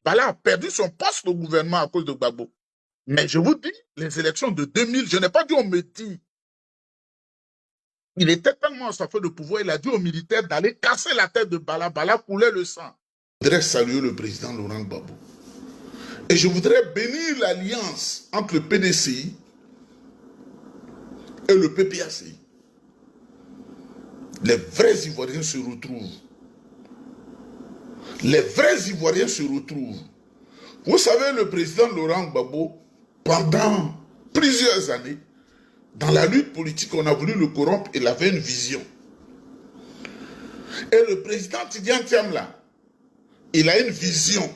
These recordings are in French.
Bala a perdu son poste au gouvernement à cause de Gbagbo. Mais je vous dis, les élections de 2000, je n'ai pas dit on me dit. Il était tellement en sa feu de pouvoir, il a dit aux militaires d'aller casser la tête de Bala. Bala coulait le sang. Je voudrais saluer le président Laurent Gbagbo. Et je voudrais bénir l'alliance entre le PDCI et le PPACI. Les vrais Ivoiriens se retrouvent. Les vrais Ivoiriens se retrouvent. Vous savez, le président Laurent Gbagbo, pendant plusieurs années, dans la lutte politique, on a voulu le corrompre, il avait une vision. Et le président Tidiane Tiamla, il a une vision.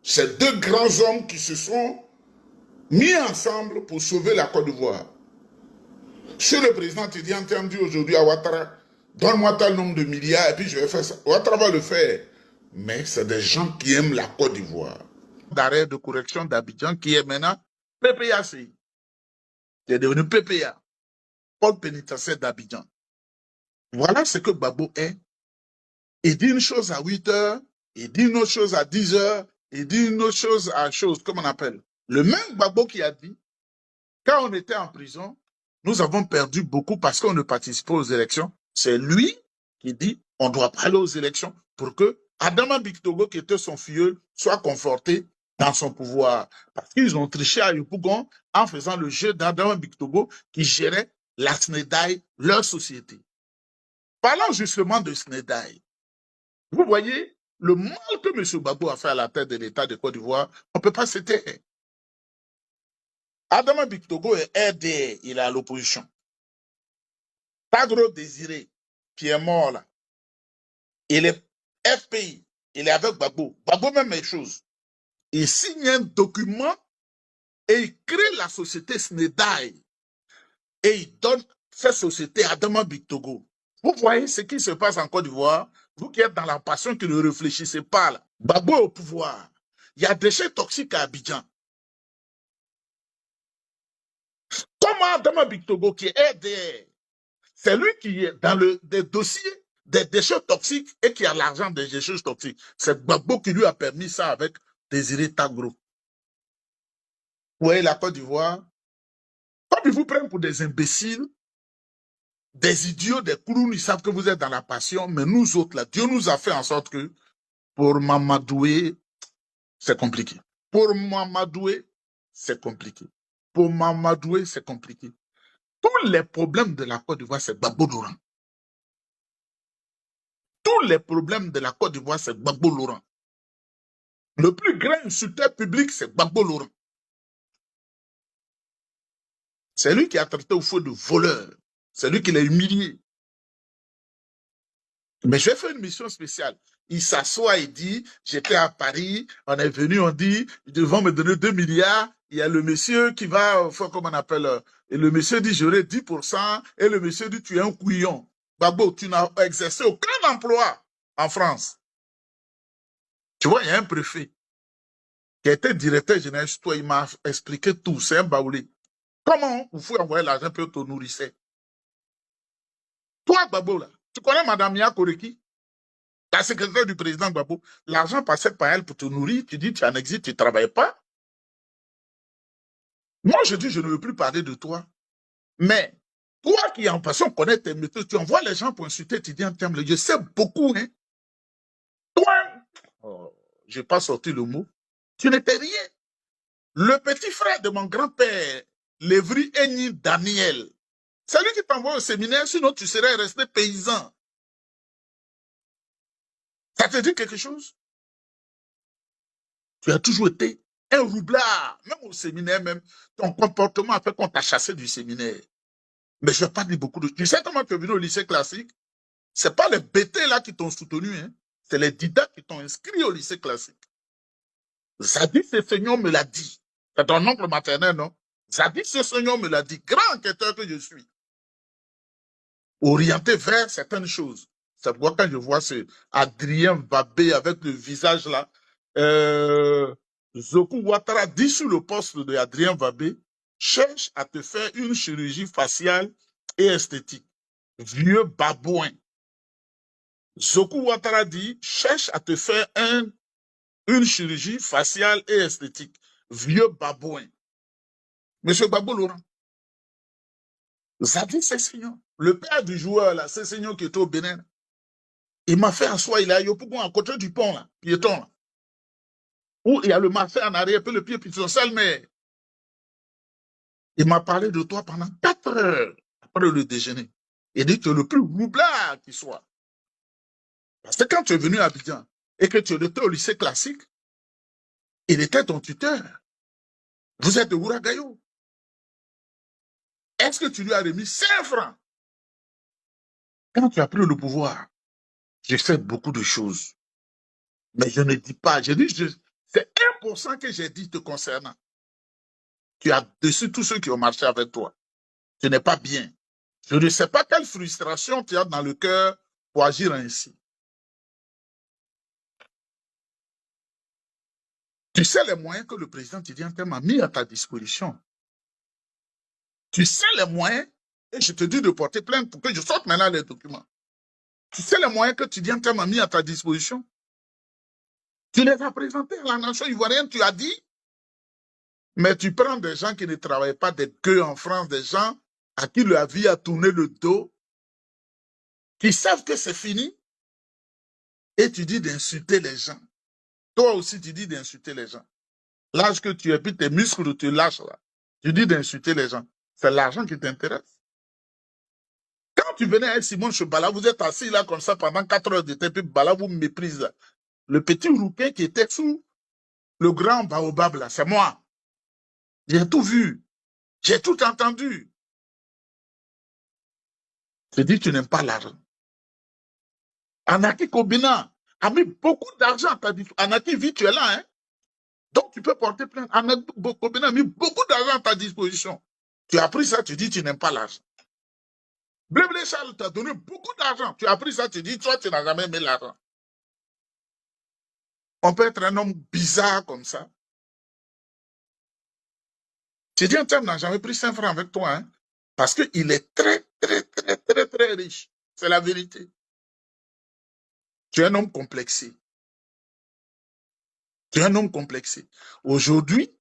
C'est deux grands hommes qui se sont mis ensemble pour sauver la Côte d'Ivoire. Si le président Tidiane Tiamla dit aujourd'hui à Ouattara, donne-moi tel nombre de milliards et puis je vais faire ça, Ouattara va le faire. Mais c'est des gens qui aiment la Côte d'Ivoire. D'arrêt de correction d'Abidjan qui est maintenant PPAC. C'est devenu PPA, pôle pénitentiaire d'Abidjan. Voilà ce que Gbagbo est. Il dit une chose à 8 heures, il dit une autre chose à 10 heures, il dit une autre chose à chose, comme on appelle. Le même Gbagbo qui a dit, quand on était en prison, nous avons perdu beaucoup parce qu'on ne participe pas aux élections. C'est lui qui dit, on doit pas aller aux élections pour que Adama Bictogo, qui était son filleul, soit conforté dans son pouvoir. Parce qu'ils ont triché à Yopougon en faisant le jeu d'Adama Bictogo qui gérait la SNEDAI, leur société. Parlant justement de SNEDAI, vous voyez le mal que M. Gbagbo a fait à la tête de l'État de Côte d'Ivoire, on ne peut pas se taire. Adama Bictogo est RDR, il est à l'opposition. Tagro Désiré, qui est mort là, il est FPI, il est avec Gbagbo. Gbagbo même les choses. Il signe un document et il crée la société SNEDAI. Et il donne cette société à Adama Bictogo. Vous voyez ce qui se passe en Côte d'Ivoire, vous qui êtes dans la passion, qui ne réfléchissez pas là. Gbagbo est au pouvoir. Il y a des déchets toxiques à Abidjan. Comment Adama Bictogo, qui est RDR, c'est lui qui est dans des dossiers des déchets toxiques et qui a l'argent des déchets toxiques. C'est Gbagbo qui lui a permis ça avec Désiré Tagro. Vous voyez la Côte d'Ivoire, comme ils vous prennent pour des imbéciles, des idiots, des clowns, ils savent que vous êtes dans la passion, mais nous autres, là, Dieu nous a fait en sorte que pour Mamadoué, c'est compliqué. Pour Mamadoué, c'est compliqué. Pour Mamadoué, c'est compliqué. Tous les problèmes de la Côte d'Ivoire, c'est Gbagbo Laurent. Tous les problèmes de la Côte d'Ivoire, c'est Gbagbo Laurent. Le plus grand insulteur public, c'est Gbagbo Laurent. C'est lui qui a traité au feu de voleur. C'est lui qui l'a humilié. Mais je vais faire une mission spéciale. Il s'assoit et dit, j'étais à Paris, on est venu, on dit, ils vont me donner 2 milliards, il y a le monsieur qui va faire, comme on appelle, et le monsieur dit, j'aurai 10%, et le monsieur dit, tu es un couillon. Gbagbo, tu n'as exercé aucun emploi en France. Tu vois, il y a un préfet qui était directeur général, toi, il m'a expliqué tout, c'est un baoulé. Comment vous pouvez envoyer l'argent pour te nourrir? Toi, Gbagbo, là, tu connais Madame Mia Koreki, la secrétaire du président Gbagbo, l'argent passait par elle pour te nourrir, tu dis, tu en exites, tu ne travailles pas. Moi, je dis, je ne veux plus parler de toi. Mais, toi qui en passion connaître tes méthodes, tu envoies les gens pour insulter, tu dis en termes, je sais beaucoup, hein. Toi, je n'ai pas sorti le mot, tu n'étais rien. Le petit frère de mon grand-père, Lévry Eni Daniel, c'est lui qui t'envoie au séminaire, sinon tu serais resté paysan. Ça te dit quelque chose? Tu as toujours été un roublard, même au séminaire, même ton comportement a fait qu'on t'a chassé du séminaire. Mais je ne vais pas dire beaucoup de... Tu sais comment tu es venu au lycée classique? Ce n'est pas les BT là qui t'ont soutenu, hein? C'est les didactes qui t'ont inscrit au lycée classique. Zadie Sessegnon me l'a dit. C'est ton oncle maternel, non? Zadie Sessegnon me l'a dit. Grand enquêteur que je suis. Orienté vers certaines choses. C'est pourquoi quand je vois ce Adrien Babé avec le visage là, Zoku Ouattara dit sur le poste de Adrien Babé, cherche à te faire une chirurgie faciale et esthétique. Vieux babouin. Zoku Ouattara dit, cherche à te faire un une chirurgie faciale et esthétique. Vieux babouin. Monsieur Gbagbo Laurent. Zadie Sessegnon. Le père du joueur, là, Sessegnon qui était au Bénin. Il m'a fait asseoir, il est à Yopougon, à côté du pont, là, piéton, là. Où il y a le marché en arrière, puis le pied piéton, mais il m'a parlé de toi pendant 4 heures après le déjeuner. Il dit que tu es le plus roublard qui soit. Parce que quand tu es venu à Abidjan et que tu étais au lycée classique, il était ton tuteur. Vous êtes de Ouragayo. Est-ce que tu lui as remis 5 francs? Quand tu as pris le pouvoir, j'ai fait beaucoup de choses. Mais je ne dis pas, c'est 1% que j'ai dit te concernant. Tu as déçu tous ceux qui ont marché avec toi. Tu n'es pas bien. Je ne sais pas quelle frustration tu as dans le cœur pour agir ainsi. Tu sais les moyens que le président Tidiane Tem a mis à ta disposition. Tu sais les moyens, et je te dis de porter plainte pour que je sorte maintenant les documents. Tu sais les moyens que Tidiane Tem a mis à ta disposition. Tu les as présentés à la nation ivoirienne, tu as dit, mais tu prends des gens qui ne travaillent pas, des gueux en France, des gens à qui la vie a tourné le dos, qui savent que c'est fini, et tu dis d'insulter les gens. Toi aussi, tu dis d'insulter les gens. L'âge que tu es, puis tes muscles te lâchent là. Tu dis d'insulter les gens. C'est l'argent qui t'intéresse. Quand tu venais avec Simon Chebala, vous êtes assis là comme ça pendant 4 heures de temps, puis Bala vous méprise là. Le petit rouquin qui était sous le grand baobab là, c'est moi. J'ai tout vu. J'ai tout entendu. Je dis, tu n'aimes pas l'argent. Anaki Kobina a mis beaucoup d'argent à ta disposition. Anaki vit, tu es là, hein? Donc tu peux porter plainte. Anaki Kobina a mis beaucoup d'argent à ta disposition. Tu as pris ça, tu dis, tu n'aimes pas l'argent. Blé Charles t'a donné beaucoup d'argent. Tu as pris ça, tu dis, toi, tu n'as jamais aimé l'argent. On peut être un homme bizarre comme ça. Tu dis, un terme n'a jamais pris 5 francs avec toi, hein? Parce qu'il est très, très, très, très, très riche. C'est la vérité. Tu es un homme complexé. Tu es un homme complexé. Aujourd'hui,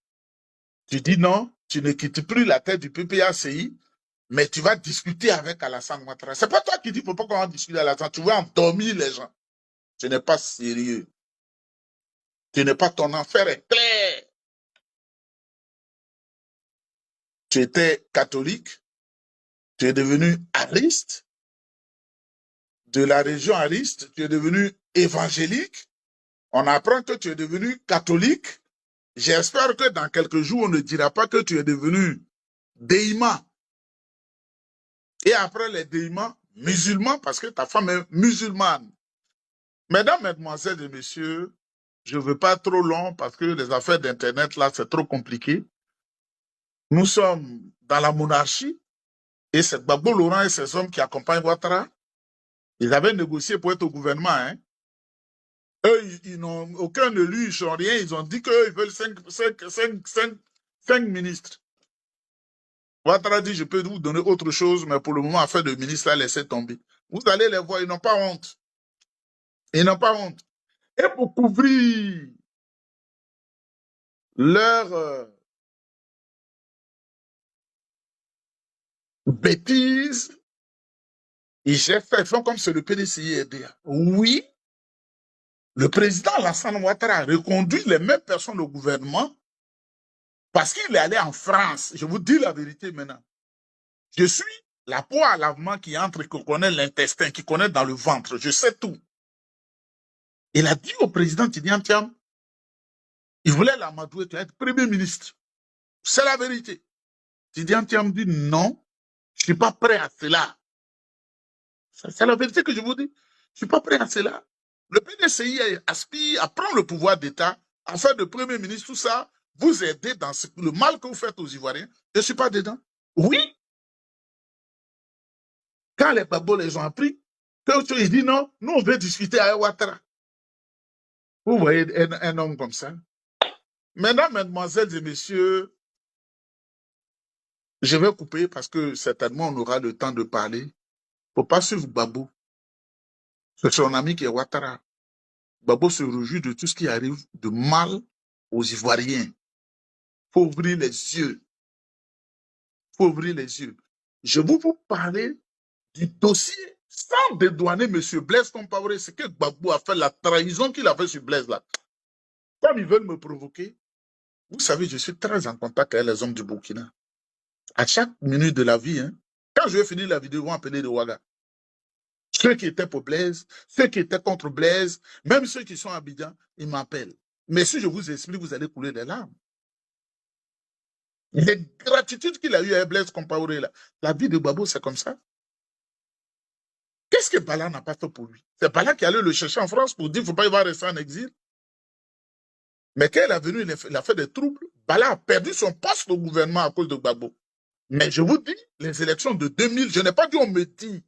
tu dis non, tu ne quittes plus la tête du PPACI, mais tu vas discuter avec Alassane Ouattara. C'est pas toi qui dis, faut pas qu'on va discuter avec Alassane. Tu vas endormir les gens. Tu n'es pas sérieux. Tu n'es pas, ton enfer est clair. Tu étais catholique, tu es devenu ariste, de la région ariste, tu es devenu évangélique. On apprend que tu es devenu catholique. J'espère que dans quelques jours, on ne dira pas que tu es devenu déima. Et après les déimats, musulmans, parce que ta femme est musulmane. Mesdames, mesdemoiselles et messieurs, je ne veux pas trop long parce que les affaires d'Internet, là, c'est trop compliqué. Nous sommes dans la monarchie et c'est Gbagbo Laurent et ses hommes qui accompagnent Ouattara. Ils avaient négocié pour être au gouvernement. Hein. Eux, ils n'ont aucun élu, ils n'ont rien. Ils ont dit qu'eux, ils veulent 5 ministres. Ouattara dit, je peux vous donner autre chose, mais pour le moment, affaire de ministre, là, laissez tomber. Vous allez les voir, ils n'ont pas honte. Ils n'ont pas honte. Et pour couvrir leur bêtise, ils font comme c'est le PDCI. Oui, le président Alassane Ouattara a reconduit les mêmes personnes au gouvernement parce qu'il est allé en France. Je vous dis la vérité maintenant. Je suis la poire à lavement qui entre, qui connaît l'intestin, qui connaît dans le ventre. Je sais tout. Il a dit au président Tidiane Thiam, il voulait l'amadouer, tu être premier ministre. C'est la vérité. Tidiane Thiam dit non, je ne suis pas prêt à cela. C'est la vérité que je vous dis. Je ne suis pas prêt à cela. Le PDCI aspire à prendre le pouvoir d'État, à faire de premier ministre, tout ça, vous aider dans le mal que vous faites aux Ivoiriens. Je ne suis pas dedans. Oui. Quand les Babos les ont appris, ils disent non, nous on veut discuter avec Ouattara. Vous voyez un homme comme ça. Mesdames, mesdemoiselles et messieurs, je vais couper parce que certainement on aura le temps de parler. Il ne faut pas suivre Babou. C'est son ami qui est Ouattara. Gbagbo se réjouit de tout ce qui arrive de mal aux Ivoiriens. Il faut ouvrir les yeux. Il faut ouvrir les yeux. Je vais vous parler du dossier sans dédouaner M. Blaise Compaoré. Ce que Gbagbo a fait, la trahison qu'il a fait sur Blaise là. Comme ils veulent me provoquer, vous savez, je suis très en contact avec les hommes du Burkina. À chaque minute de la vie, hein, quand je vais finir la vidéo, ils vont appeler de Ouaga. Ceux qui étaient pour Blaise, ceux qui étaient contre Blaise, même ceux qui sont à Abidjan, ils m'appellent. Mais si je vous explique, vous allez couler des larmes. Les gratitudes qu'il a eues avec Blaise Compaoré, là, la vie de Gbagbo, c'est comme ça. Qu'est-ce que Bala n'a pas fait pour lui? C'est Bala qui allait le chercher en France pour dire qu'il ne faut pas y voir rester en exil. Mais quand il est venu, il a fait des troubles. Bala a perdu son poste au gouvernement à cause de Gbagbo. Mais je vous dis, les élections de 2000, je n'ai pas dit on me dit.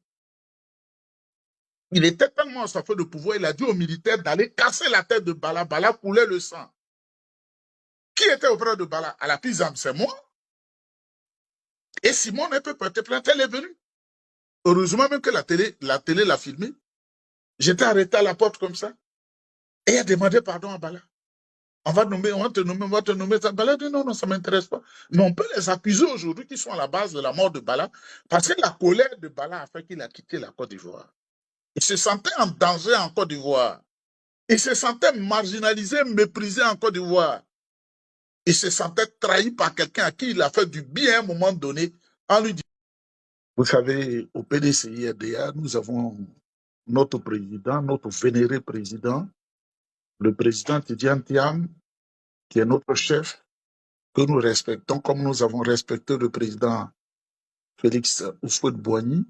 Il était tellement en sa feu de pouvoir, il a dit aux militaires d'aller casser la tête de Bala. Bala coulait le sang. Qui était auprès de Bala? À la Pizam, c'est moi. Et Simon ne peut porter plainte, elle est venue. Heureusement même que la télé l'a filmé. J'étais arrêté à la porte comme ça. Et il a demandé pardon à Bala. On va te nommer. Bala dit non, ça ne m'intéresse pas. Mais on peut les accuser aujourd'hui qui sont à la base de la mort de Bala parce que la colère de Bala a fait qu'il a quitté la Côte d'Ivoire. Il se sentait en danger en Côte d'Ivoire. Il se sentait marginalisé, méprisé en Côte d'Ivoire. Il se sentait trahi par quelqu'un à qui il a fait du bien à un moment donné en lui disant. Vous savez, au PDCI-RDA, nous avons notre président, notre vénéré président, le président Tidjane Thiam, qui est notre chef, que nous respectons comme nous avons respecté le président Félix Houphouët-Boigny.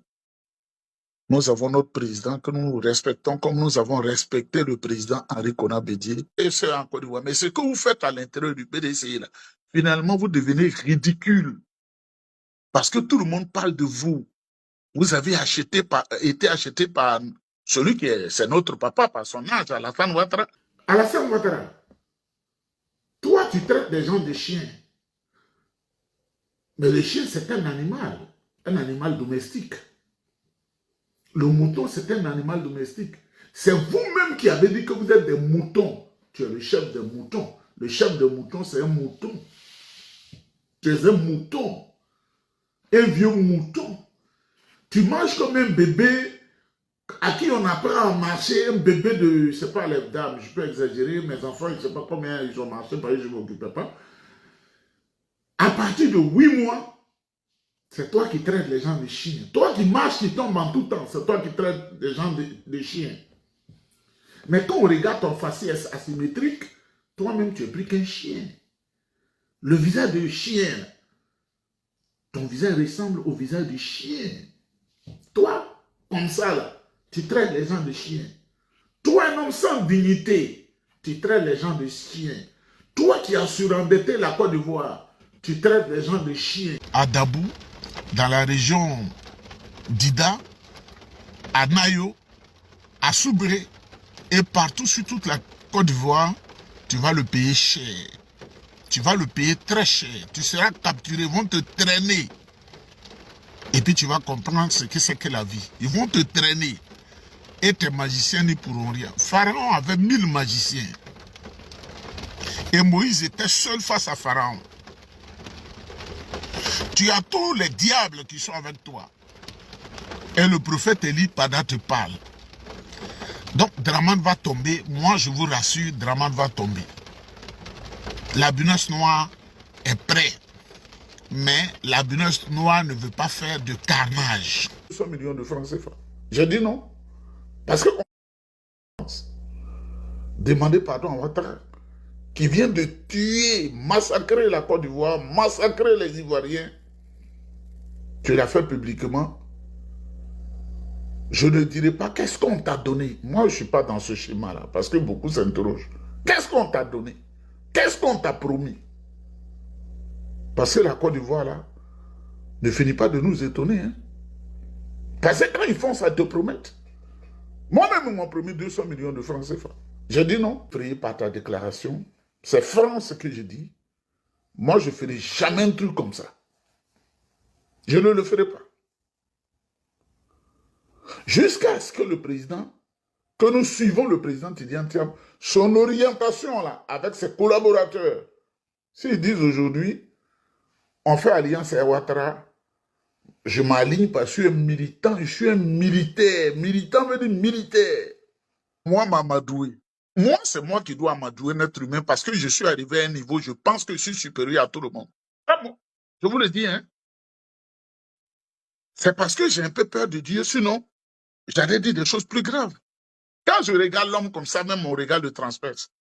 Nous avons notre président que nous respectons comme nous avons respecté le président Henri Konan Bédié. Et c'est en Côte d'Ivoire. Mais ce que vous faites à l'intérieur du PDCI, là, finalement, vous devenez ridicule. Parce que tout le monde parle de vous. Vous avez été acheté par celui qui est, c'est notre papa, par son âge, Alassane Ouattara. Alassane Ouattara, toi, tu traites des gens de chiens. Mais le chien, c'est un animal domestique. Le mouton, c'est un animal domestique. C'est vous-même qui avez dit que vous êtes des moutons. Tu es le chef des moutons. Le chef des moutons, c'est un mouton. Tu es un mouton. Un vieux mouton. Tu manges comme un bébé à qui on apprend à marcher, un bébé de, je ne sais pas les dames, je peux exagérer, mes enfants, je ne sais pas combien ils ont marché, parce que je ne m'occupais pas. À partir de 8 mois, c'est toi qui traites les gens de chiens. Toi qui marches, qui tombes en tout temps, c'est toi qui traites les gens de chiens. Mais quand on regarde ton faciès asymétrique, toi-même tu es plus qu'un chien. Le visage de chien, ton visage ressemble au visage du chien. Toi, comme ça là, tu traites les gens de chiens. Toi, un homme sans dignité, tu traites les gens de chiens. Toi qui as surendetté la Côte d'Ivoire, tu traites les gens de chiens. À Dabou, dans la région d'Ida, à Nayo, à Soubré, et partout sur toute la Côte d'Ivoire, tu vas le payer cher. Tu vas le payer très cher. Tu seras capturé, ils vont te traîner. Et puis tu vas comprendre ce que c'est que la vie. Ils vont te traîner. Et tes magiciens n'y pourront rien. Pharaon avait 1000 magiciens. Et Moïse était seul face à Pharaon. Tu as tous les diables qui sont avec toi. Et le prophète Élie Pada te parle. Donc Dramane va tomber. Moi je vous rassure, Dramane va tomber. La bunasse noire est prête. Mais la bunasse noire ne veut pas faire de carnage. 100 millions de francs CFA. J'ai dit non. Parce que demander pardon à Ouattara, qui vient de tuer, massacrer la Côte d'Ivoire, massacrer les Ivoiriens. Tu l'as fait publiquement. Je ne dirai pas qu'est-ce qu'on t'a donné. Moi, je ne suis pas dans ce schéma-là, parce que beaucoup s'interrogent. Qu'est-ce qu'on t'a donné? Qu'est-ce qu'on t'a promis? Parce que la Côte d'Ivoire, là, ne finit pas de nous étonner. Hein? Parce que quand ils font ça, ils te promettent. Moi-même, ils m'ont promis 200 millions de francs CFA. J'ai dit non. Priez par ta déclaration. C'est franc ce que je dis. Moi, je ne ferai jamais un truc comme ça. Je ne le ferai pas. Jusqu'à ce que le président que nous suivons le président Tidjane Thiam, son orientation là, avec ses collaborateurs. S'ils disent aujourd'hui, on fait alliance à Ouattara, je m'aligne parce que je suis un militant, je suis un militaire. Militant veut dire militaire. Moi, m'amadouer. Moi, c'est moi qui dois amadouer un être humain parce que je suis arrivé à un niveau, je pense que je suis supérieur à tout le monde. Ah bon, je vous le dis, hein. C'est parce que j'ai un peu peur de Dieu, sinon, j'allais dire des choses plus graves. Quand je regarde l'homme comme ça, même mon regard le transperce.